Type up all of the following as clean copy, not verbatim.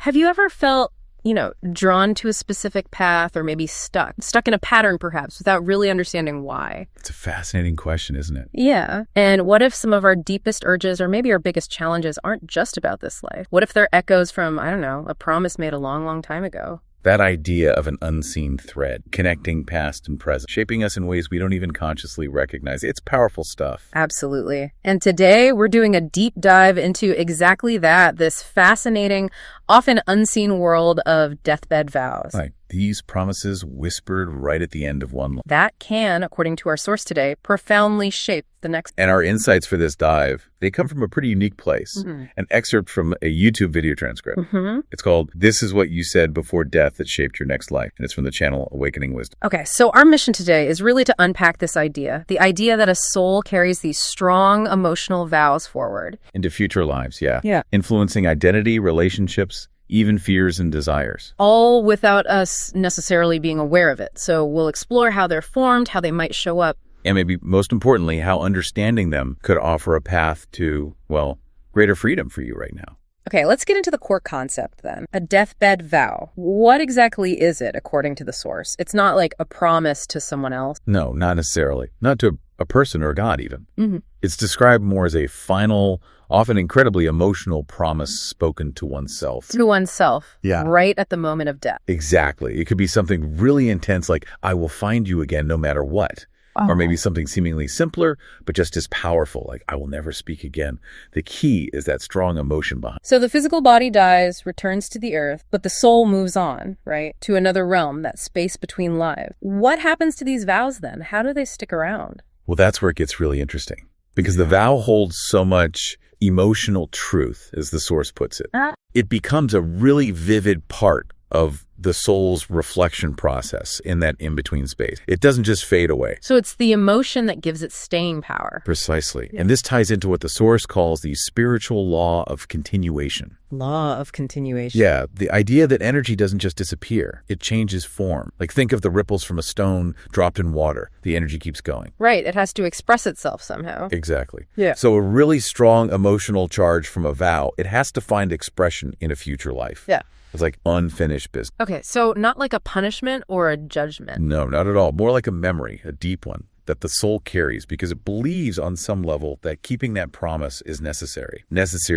Have you ever felt, drawn to a specific path or maybe stuck in a pattern perhaps without really understanding why? It's a fascinating question, isn't it? Yeah. And what if some of our deepest urges or maybe our biggest challenges aren't just about this life? What if they're echoes from, I don't know, a promise made a long, long time ago? That idea of an unseen thread, connecting past and present, shaping us in ways we don't even consciously recognize. It's powerful stuff. Absolutely. And today we're doing a deep dive into exactly that, this fascinating, often unseen world of deathbed vows. Like these promises whispered right at the end of one life. That can, according to our source today, profoundly shape the next. And our insights for this dive, they come from a pretty unique place. An excerpt from a YouTube video transcript. It's called "This Is What You Said Before Death That Shaped Your Next Life." And it's from the channel Awakening Wisdom. Okay, so our mission today is really to unpack this idea, the idea that a soul carries these strong emotional vows forward. Into future lives, yeah. Influencing identity, relationships, even fears and desires. All without us necessarily being aware of it. So we'll explore how they're formed, how they might show up. And maybe most importantly, how understanding them could offer a path to, well, greater freedom for you right now. Okay, let's get into the core concept then. A deathbed vow. What exactly is it according to the source? It's not like a promise to someone else. No, not necessarily. Not to a person or God even. It's described more as a final, often incredibly emotional promise spoken to oneself. To oneself. Yeah. Right at the moment of death. Exactly. It could be something really intense like, I will find you again no matter what. Or maybe something seemingly simpler, but just as powerful, like I will never speak again. The key is that strong emotion behind. So the physical body dies, returns to the earth, but the soul moves on, right? To another realm, that space between lives. What happens to these vows then? How do they stick around? Well, that's where it gets really interesting. Because the vow holds so much emotional truth, as the source puts it. It becomes a really vivid part of the soul's reflection process in that in-between space. It doesn't just fade away. So it's the emotion that gives it staying power. Precisely. And this ties into what the source calls the spiritual law of continuation. Law of continuation. Yeah, the idea that energy doesn't just disappear. It changes form. Like think of the ripples from a stone dropped in water. The energy keeps going. Right. It has to express itself somehow. Exactly. Yeah. So a really strong emotional charge from a vow, it has to find expression in a future life. Yeah. It's like unfinished business. Okay, so not like a punishment or a judgment. No, not at all. More like a memory, a deep one, that the soul carries because it believes on some level that keeping that promise is necessary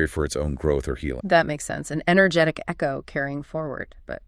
for its own growth or healing. That makes sense. An energetic echo carrying forward. But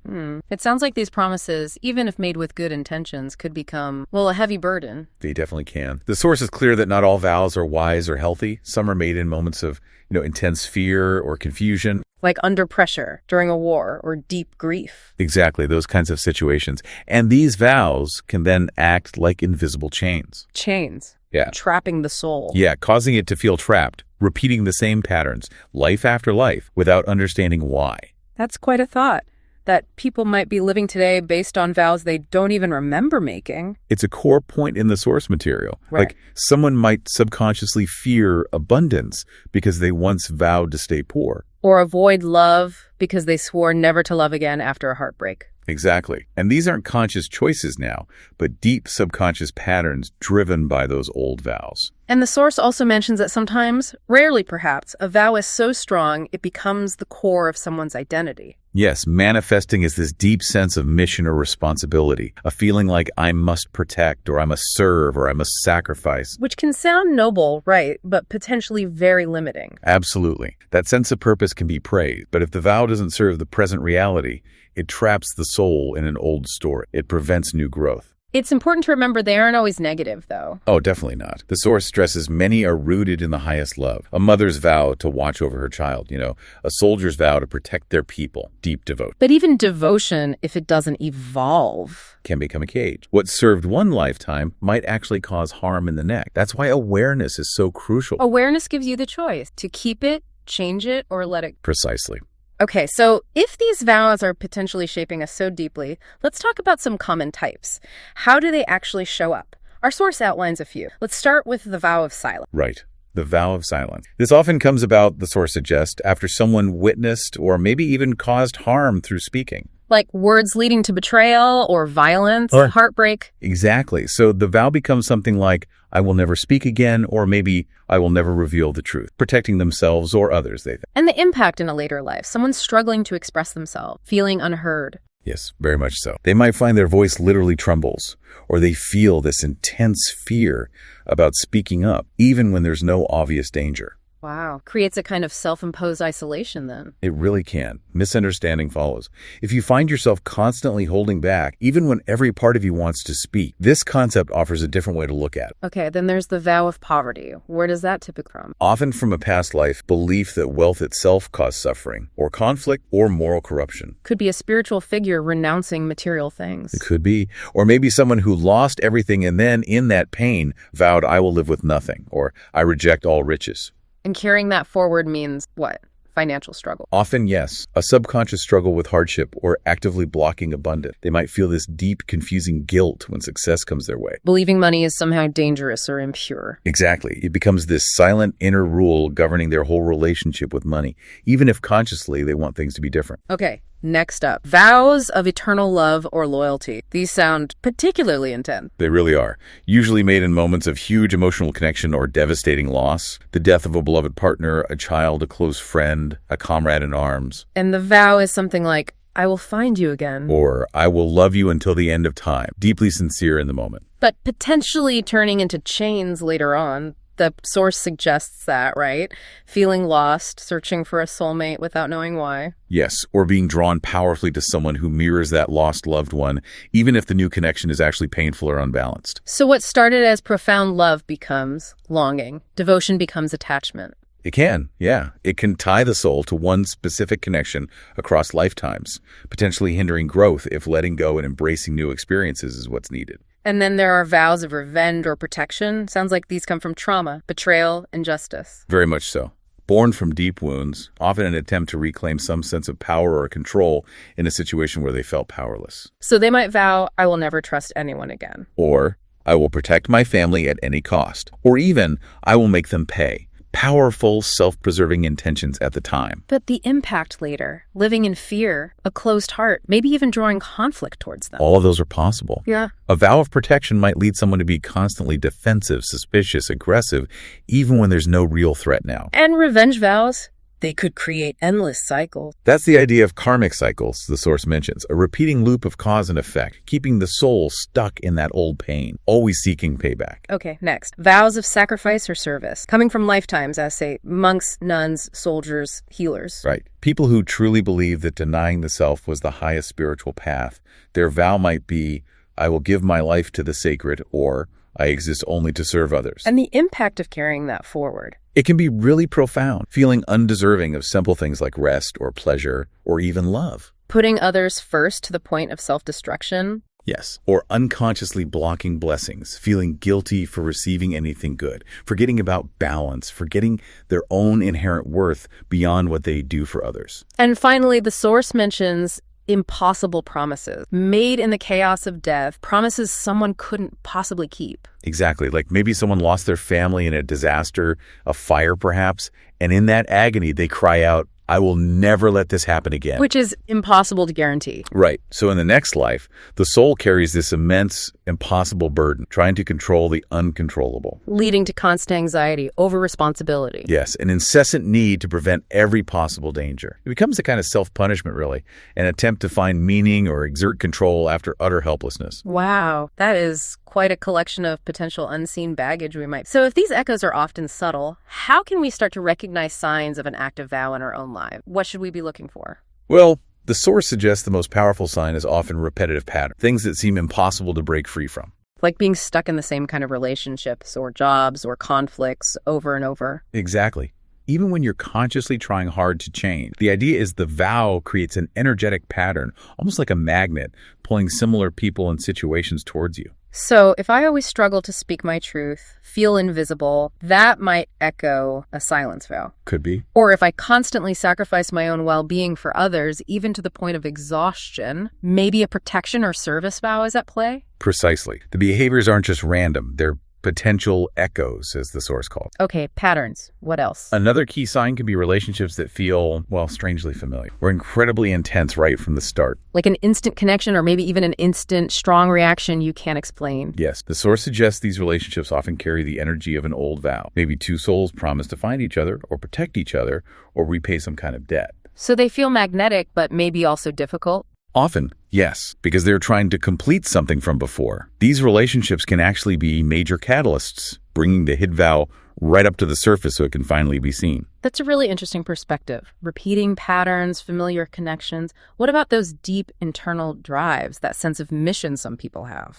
it sounds like these promises, even if made with good intentions, could become, well, a heavy burden. They definitely can. The source is clear that not all vows are wise or healthy. Some are made in moments of, intense fear or confusion. Like under pressure, during a war, or deep grief. Exactly, those kinds of situations. And these vows can then act like invisible chains. Chains. Yeah. Trapping the soul. Yeah, causing it to feel trapped, repeating the same patterns, life after life, without understanding why. That's quite a thought. That people might be living today based on vows they don't even remember making. It's a core point in the source material. Right. Like someone might subconsciously fear abundance because they once vowed to stay poor. Or avoid love because they swore never to love again after a heartbreak. Exactly. And these aren't conscious choices now, but deep subconscious patterns driven by those old vows. And the source also mentions that sometimes, rarely perhaps, a vow is so strong it becomes the core of someone's identity. Yes, manifesting as this deep sense of mission or responsibility, a feeling like I must protect or I must serve or I must sacrifice. Which can sound noble, right, but potentially very limiting. Absolutely. That sense of purpose can be praised, but if the vow doesn't serve the present reality, it traps the soul in an old story. It prevents new growth. It's important to remember they aren't always negative, though. Oh, definitely not. The source stresses many are rooted in the highest love. A mother's vow to watch over her child, a soldier's vow to protect their people, deep devotion. But even devotion, if it doesn't evolve, can become a cage. What served one lifetime might actually cause harm in the next. That's why awareness is so crucial. Awareness gives you the choice to keep it, change it, or let it. Precisely. Okay, so if these vows are potentially shaping us so deeply, let's talk about some common types. How do they actually show up? Our source outlines a few. Let's start with the vow of silence. Right. The vow of silence. This often comes about, the source suggests, after someone witnessed or maybe even caused harm through speaking. Like words leading to betrayal or violence, Or- heartbreak. Exactly. So the vow becomes something like, I will never speak again, or maybe I will never reveal the truth, protecting themselves or others, they think. And the impact in a later life, someone struggling to express themselves, feeling unheard. Yes, very much so. They might find their voice literally trembles, or they feel this intense fear about speaking up, even when there's no obvious danger. Wow. Creates a kind of self-imposed isolation then. It really can. Misunderstanding follows. If you find yourself constantly holding back, even when every part of you wants to speak, this concept offers a different way to look at it. Okay, then there's the vow of poverty. Where does that typically come from? Often from a past life, belief that wealth itself caused suffering, or conflict, or moral corruption. Could be a spiritual figure renouncing material things. It could be. Or maybe someone who lost everything and then, in that pain, vowed, I will live with nothing, or I reject all riches. And carrying that forward means what? Financial struggle. Often, yes, a subconscious struggle with hardship or actively blocking abundance. They might feel this deep, confusing guilt when success comes their way. Believing money is somehow dangerous or impure. Exactly. It becomes this silent inner rule governing their whole relationship with money, even if consciously they want things to be different. Okay, next up. Vows of eternal love or loyalty. These sound particularly intense. They really are. Usually made in moments of huge emotional connection or devastating loss. The death of a beloved partner, a child, a close friend, a comrade in arms. And the vow is something like, I will find you again. Or, I will love you until the end of time. Deeply sincere in the moment. But potentially turning into chains later on. The source suggests that, right? Feeling lost, searching for a soulmate without knowing why. Yes, or being drawn powerfully to someone who mirrors that lost loved one, even if the new connection is actually painful or unbalanced. So what started as profound love becomes longing. Devotion becomes attachment. It can, yeah. It can tie the soul to one specific connection across lifetimes, potentially hindering growth if letting go and embracing new experiences is what's needed. And then there are vows of revenge or protection. Sounds like these come from trauma, betrayal, injustice. Very much so. Born from deep wounds, often an attempt to reclaim some sense of power or control in a situation where they felt powerless. So they might vow, I will never trust anyone again. Or, I will protect my family at any cost. Or even, I will make them pay. Powerful, self-preserving intentions at the time. But the impact later, living in fear, a closed heart, maybe even drawing conflict towards them. All of those are possible. Yeah. A vow of protection might lead someone to be constantly defensive, suspicious, aggressive, even when there's no real threat now. And revenge vows, they could create endless cycles. That's the idea of karmic cycles, the source mentions, a repeating loop of cause and effect, keeping the soul stuck in that old pain, always seeking payback. Okay, next. Vows of sacrifice or service, coming from lifetimes as, say, monks, nuns, soldiers, healers. Right. People who truly believe that denying the self was the highest spiritual path, their vow might be, I will give my life to the sacred, or I exist only to serve others. And the impact of carrying that forward. It can be really profound, feeling undeserving of simple things like rest or pleasure or even love. Putting others first to the point of self-destruction. Yes, or unconsciously blocking blessings, feeling guilty for receiving anything good, forgetting about balance, forgetting their own inherent worth beyond what they do for others. And finally, the source mentions impossible promises made in the chaos of death, promises someone couldn't possibly keep. Exactly. Like maybe someone lost their family in a disaster, a fire perhaps, and in that agony they cry out, I will never let this happen again. Which is impossible to guarantee. Right. So in the next life, the soul carries this immense, impossible burden, trying to control the uncontrollable. Leading to constant anxiety over responsibility. Yes, an incessant need to prevent every possible danger. It becomes a kind of self-punishment, really, an attempt to find meaning or exert control after utter helplessness. Wow, that is quite a collection of potential unseen baggage we might. So if these echoes are often subtle, how can we start to recognize signs of an active vow in our own life? What should we be looking for? Well, the source suggests the most powerful sign is often repetitive pattern, things that seem impossible to break free from. Like being stuck in the same kind of relationships or jobs or conflicts over and over. Exactly. Even when you're consciously trying hard to change, the idea is the vow creates an energetic pattern, almost like a magnet, pulling similar people and situations towards you. So if I always struggle to speak my truth, feel invisible, that might echo a silence vow. Could be. Or if I constantly sacrifice my own well-being for others, even to the point of exhaustion, maybe a protection or service vow is at play? Precisely. The behaviors aren't just random. They're potential echoes, as the source called. Okay, patterns. What else? Another key sign can be relationships that feel, well, strangely familiar or incredibly intense right from the start. Like an instant connection or maybe even an instant strong reaction you can't explain. Yes, the source suggests these relationships often carry the energy of an old vow. Maybe two souls promise to find each other or protect each other or repay some kind of debt. So they feel magnetic, but maybe also difficult? Often, yes, because they're trying to complete something from before. These relationships can actually be major catalysts, bringing the hid vow right up to the surface so it can finally be seen. That's a really interesting perspective. Repeating patterns, familiar connections. What about those deep internal drives, that sense of mission some people have?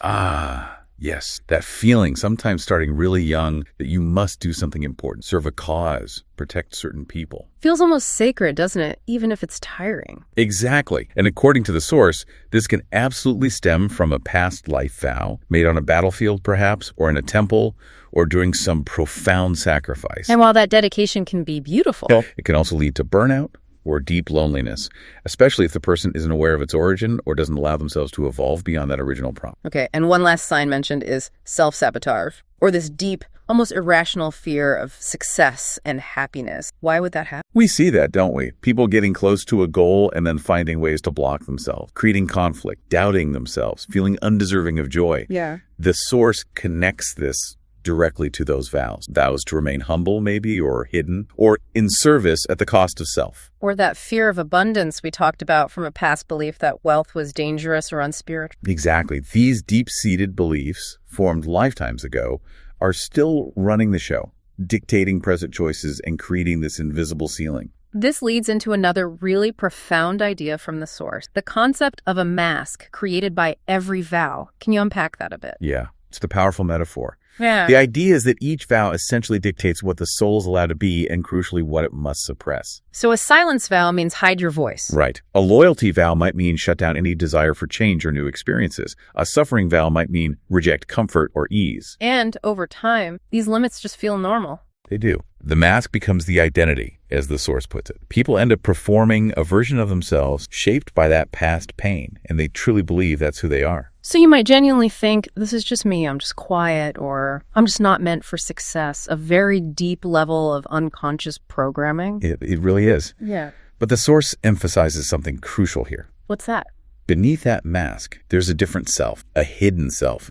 Yes, that feeling, sometimes starting really young, that you must do something important, serve a cause, protect certain people. Feels almost sacred, doesn't it? Even if it's tiring. Exactly. And according to the source, this can absolutely stem from a past life vow, made on a battlefield perhaps, or in a temple, or during some profound sacrifice. And while that dedication can be beautiful, it can also lead to burnout or deep loneliness, especially if the person isn't aware of its origin or doesn't allow themselves to evolve beyond that original prompt. Okay, and one last sign mentioned is self-sabotage, or this deep, almost irrational fear of success and happiness. Why would that happen? We see that, don't we? People getting close to a goal and then finding ways to block themselves, creating conflict, doubting themselves, feeling undeserving of joy. Yeah. The source connects this directly to those vows. Vows to remain humble, maybe, or hidden, or in service at the cost of self. Or that fear of abundance we talked about from a past belief that wealth was dangerous or unspiritual. Exactly. These deep-seated beliefs, formed lifetimes ago, are still running the show, dictating present choices and creating this invisible ceiling. This leads into another really profound idea from the source, the concept of a mask created by every vow. Can you unpack that a bit? Yeah, it's the powerful metaphor. Yeah. The idea is that each vow essentially dictates what the soul is allowed to be and, crucially, what it must suppress. So a silence vow means hide your voice. Right. A loyalty vow might mean shut down any desire for change or new experiences. A suffering vow might mean reject comfort or ease. And over time, these limits just feel normal. They do. The mask becomes the identity, as the source puts it. People end up performing a version of themselves shaped by that past pain, and they truly believe that's who they are. So you might genuinely think, this is just me, I'm just quiet, or I'm just not meant for success, a very deep level of unconscious programming. It really is. Yeah. But the source emphasizes something crucial here. What's that? Beneath that mask, there's a different self, a hidden self.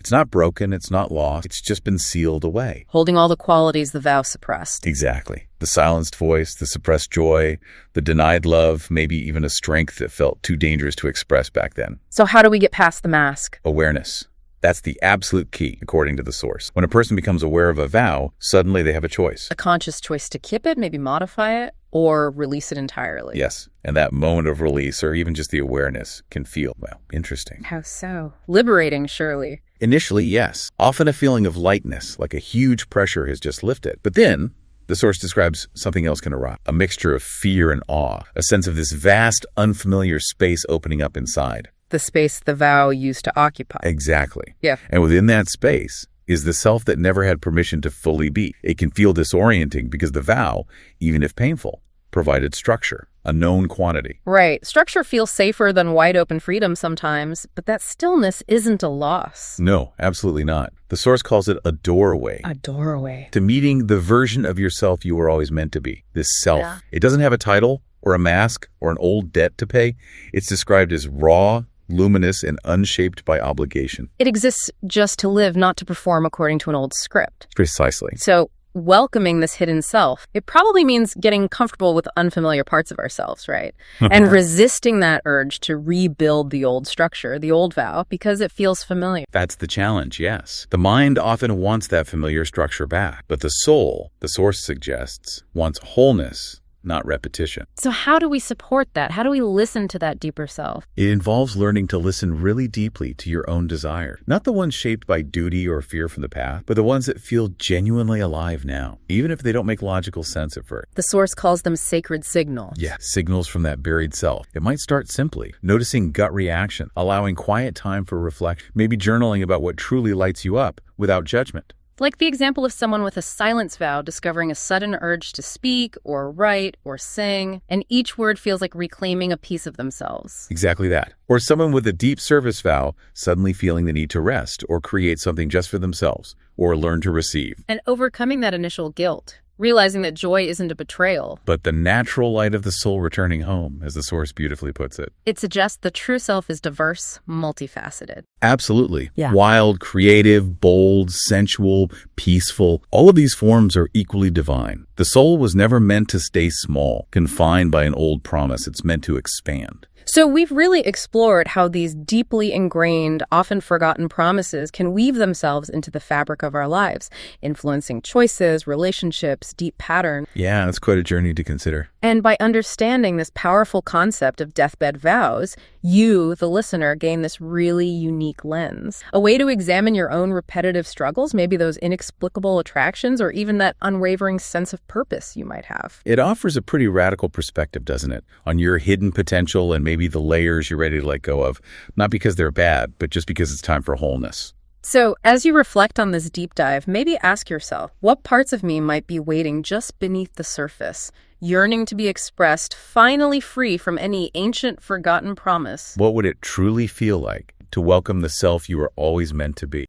It's not broken, it's not lost, it's just been sealed away. Holding all the qualities the vow suppressed. Exactly. The silenced voice, the suppressed joy, the denied love, maybe even a strength that felt too dangerous to express back then. So how do we get past the mask? Awareness. That's the absolute key, according to the source. When a person becomes aware of a vow, suddenly they have a choice. A conscious choice to keep it, maybe modify it, or release it entirely. Yes, and that moment of release, or even just the awareness, can feel, well, interesting. How so? Liberating, surely. Initially, yes. Often a feeling of lightness, like a huge pressure has just lifted. But then, the source describes something else can arise, a mixture of fear and awe, a sense of this vast, unfamiliar space opening up inside. The space the vow used to occupy. Exactly. Yeah. And within that space is the self that never had permission to fully be. It can feel disorienting because the vow, even if painful, provided structure, a known quantity. Right. Structure feels safer than wide open freedom sometimes, but that stillness isn't a loss. No, absolutely not. The source calls it a doorway. A doorway. To meeting the version of yourself you were always meant to be, this self. Yeah. It doesn't have a title or a mask or an old debt to pay. It's described as raw, luminous, and unshaped by obligation. It exists just to live, not to perform according to an old script. Precisely. So welcoming this hidden self, it probably means getting comfortable with unfamiliar parts of ourselves, right? And resisting that urge to rebuild the old structure, the old vow, because it feels familiar. That's the challenge, yes. The mind often wants that familiar structure back, but the soul, the source suggests, wants wholeness, not repetition. So how do we support that? How do we listen to that deeper self? It involves learning to listen really deeply to your own desire, not the ones shaped by duty or fear from the past, but the ones that feel genuinely alive now, even if they don't make logical sense at first. The source calls them sacred signals. Yeah, signals from that buried self. It might start simply, noticing gut reaction, allowing quiet time for reflection, maybe journaling about what truly lights you up without judgment. Like the example of someone with a silence vow discovering a sudden urge to speak or write or sing, and each word feels like reclaiming a piece of themselves. Exactly that. Or someone with a deep service vow suddenly feeling the need to rest or create something just for themselves or learn to receive. And overcoming that initial guilt, realizing that joy isn't a betrayal, but the natural light of the soul returning home, as the Source beautifully puts it. It suggests the true self is diverse, multifaceted. Absolutely. Yeah. Wild, creative, bold, sensual, peaceful. All of these forms are equally divine. The soul was never meant to stay small, confined by an old promise. It's meant to expand. So we've really explored how these deeply ingrained, often forgotten promises can weave themselves into the fabric of our lives, influencing choices, relationships, deep patterns. Yeah, that's quite a journey to consider. And by understanding this powerful concept of deathbed vows, you, the listener, gain this really unique lens. A way to examine your own repetitive struggles, maybe those inexplicable attractions, or even that unwavering sense of purpose you might have. It offers a pretty radical perspective, doesn't it? On your hidden potential and maybe the layers you're ready to let go of. Not because they're bad, but just because it's time for wholeness. So, as you reflect on this deep dive, maybe ask yourself, what parts of me might be waiting just beneath the surface, yearning to be expressed, finally free from any ancient, forgotten promise? What would it truly feel like to welcome the self you were always meant to be?